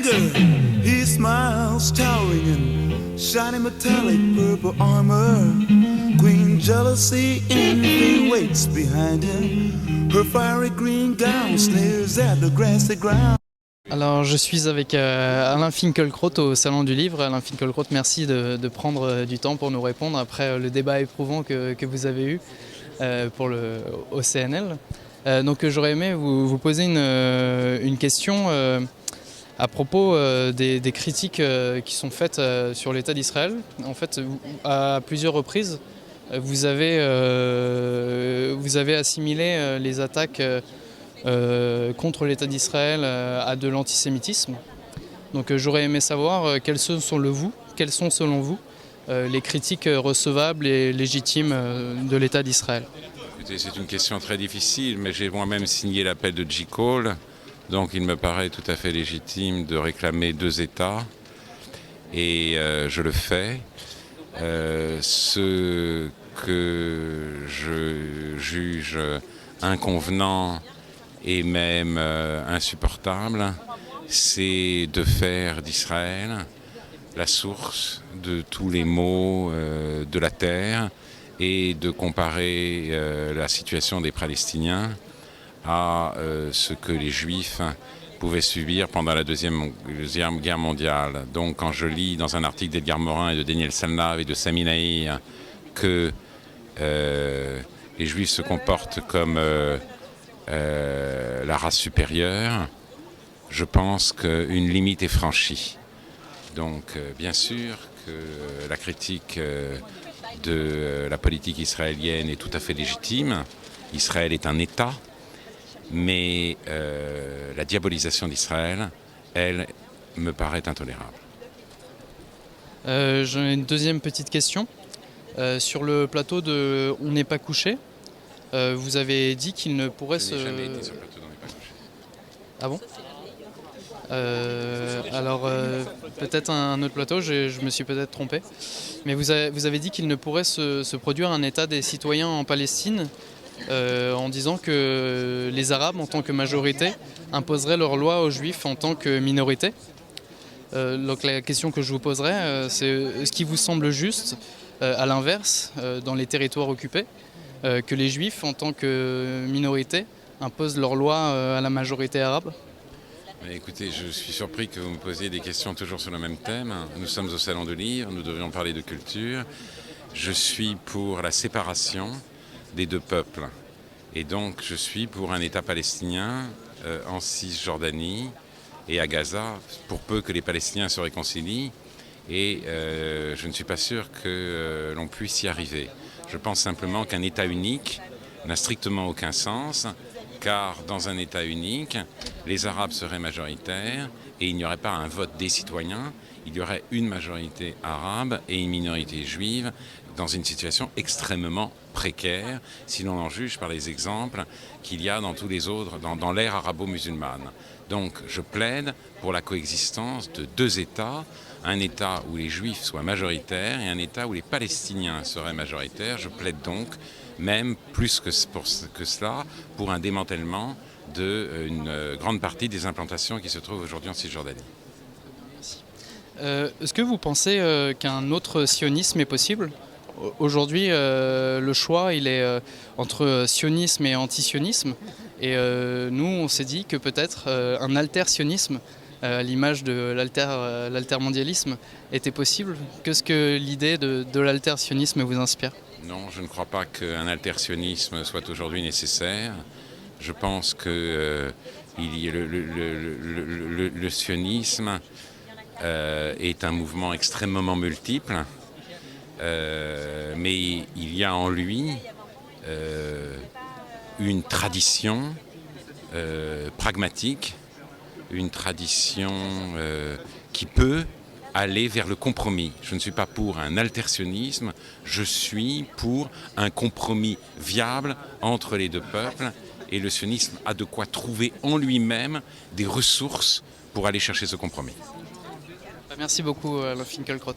anger, he smiles towering in shiny metallic purple armor. Queen jealousy envy waits behind him. Her fiery green gown sneers at the grassy ground. Alors je suis avec Alain Finkielkraut au Salon du Livre. Alain Finkielkraut, merci de prendre du temps pour nous répondre après le débat éprouvant que vous avez eu au CNL. Donc j'aurais aimé vous poser une question à propos des critiques qui sont faites sur l'État d'Israël. En fait, à plusieurs reprises, vous avez assimilé les attaques contre l'État d'Israël à de l'antisémitisme. Donc j'aurais aimé savoir quelles sont selon vous les critiques recevables et légitimes de l'État d'Israël. C'est une question très difficile, mais j'ai moi-même signé l'appel de J. Cole, donc il me paraît tout à fait légitime de réclamer 2 États, et je le fais. Ce que je juge inconvenant et même insupportable, c'est de faire d'Israël la source de tous les maux de la terre et de comparer la situation des Palestiniens à ce que les Juifs pouvaient subir pendant la Deuxième Guerre mondiale. Donc quand je lis dans un article d'Edgar Morin et de Daniel Salnav et de Sami Naïr que les Juifs se comportent comme la race supérieure, je pense qu'une limite est franchie. Donc bien sûr que la critique de la politique israélienne est tout à fait légitime. Israël est un État, mais la diabolisation d'Israël, elle, me paraît intolérable. J'ai une deuxième petite question. Sur le plateau de On n'est pas couché, vous avez dit qu'il ne pourrait Je n'ai jamais été sur le plateau d'On n'est pas couché. Ah bon? Alors peut-être un autre plateau, je me suis peut-être trompé. Mais vous avez dit qu'il ne pourrait se produire un État des citoyens en Palestine en disant que les Arabes, en tant que majorité, imposeraient leurs lois aux Juifs en tant que minorité. Donc la question que je vous poserai, c'est ce qui vous semble juste, à l'inverse, dans les territoires occupés, que les Juifs, en tant que minorité, imposent leurs lois à la majorité arabe? Écoutez, je suis surpris que vous me posiez des questions toujours sur le même thème. Nous sommes au Salon du Livre, nous devrions parler de culture. Je suis pour la séparation des 2 peuples. Et donc je suis pour un État palestinien en Cisjordanie et à Gaza, pour peu que les Palestiniens se réconcilient. Et je ne suis pas sûr que l'on puisse y arriver. Je pense simplement qu'un État unique n'a strictement aucun sens, car dans un État unique, les Arabes seraient majoritaires et il n'y aurait pas un vote des citoyens, il y aurait une majorité arabe et une minorité juive dans une situation extrêmement précaire, si l'on en juge par les exemples qu'il y a dans tous les autres, dans l'ère arabo-musulmane. Donc je plaide pour la coexistence de 2 États, un État où les Juifs soient majoritaires et un État où les Palestiniens seraient majoritaires. Je plaide donc, même plus que cela, pour un démantèlement d'une grande partie des implantations qui se trouvent aujourd'hui en Cisjordanie. Est-ce que vous pensez qu'un autre sionisme est possible? Aujourd'hui, le choix il est entre sionisme et antisionisme. Et nous, on s'est dit que peut-être un alter-sionisme, à l'image de l'altermondialisme, était possible. Qu'est-ce que l'idée de l'alter-sionisme vous inspire? Non, je ne crois pas qu'un alter-sionisme soit aujourd'hui nécessaire. Je pense que le sionisme est un mouvement extrêmement multiple, mais il y a en lui une tradition pragmatique, une tradition qui peut aller vers le compromis. Je ne suis pas pour un altertionnisme, je suis pour un compromis viable entre les 2 peuples, et le sionisme a de quoi trouver en lui-même des ressources pour aller chercher ce compromis. Merci beaucoup, Alain Finkielkraut.